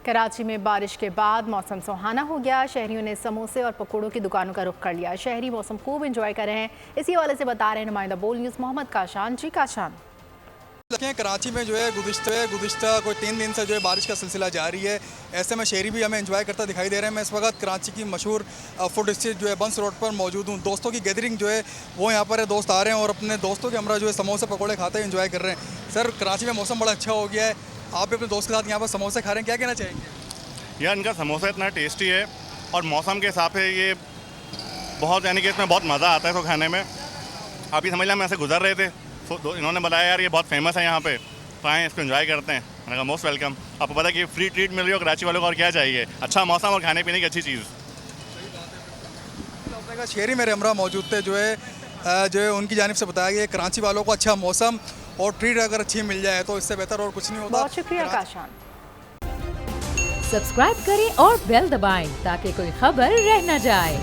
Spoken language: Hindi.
कराची में बारिश के बाद मौसम सुहाना हो गया। शहरियों ने समोसे और पकौड़ों की दुकानों का रुख कर लिया। शहरी मौसम खूब एंजॉय कर रहे हैं। इसी हवाले से बता रहे हैं नुमाइंदा बोल न्यूज़ मोहम्मद काशान। जी काशान, कराची में जो है गुज़िश्ता कोई 3 दिन से जो है बारिश का सिलसिला जारी है। ऐसे में शहरी भी हमें एंजॉय करता दिखाई दे रहे हैं। मैं इस वक्त कराची की मशहूर फूड स्ट्रीट जो है बंस रोड पर मौजूद हूँ। दोस्तों की गैदरिंग जो है वो यहाँ पर है। दोस्त आ रहे हैं और अपने दोस्तों के हमरा जो है समोसे पकौड़े खाते हैं, एंजॉय कर रहे हैं। सर, कराची में मौसम बड़ा अच्छा हो गया है, आप भी अपने दोस्त के साथ यहाँ पर समोसे खा रहे हैं, क्या कहना चाहेंगे? यार, इनका समोसा इतना टेस्टी है और मौसम के हिसाब से ये बहुत, यानी कि इसमें बहुत मज़ा आता है इसको खाने में। आप ही समझ लें, हम ऐसे गुजर रहे थे तो इन्होंने बताया यार ये बहुत फेमस है यहाँ पे, तो आए इसको एंजॉय करते हैं। मैंने कहा मोस्ट वेलकम। आपको पता है कि फ्री ट्रीट मिल रही हो कराची वालों को, और क्या चाहिए? अच्छा मौसम और खाने पीने की अच्छी चीज़। शहरी मेरे हमरा मौजूद थे जो है उनकी जानिब से बताया गया कराची वालों को अच्छा मौसम और ट्रीट अगर अच्छी मिल जाए तो इससे बेहतर और कुछ नहीं होता। बहुत शुक्रिया काशान। सब्सक्राइब करें और बेल दबाएं ताकि कोई खबर रह न जाए।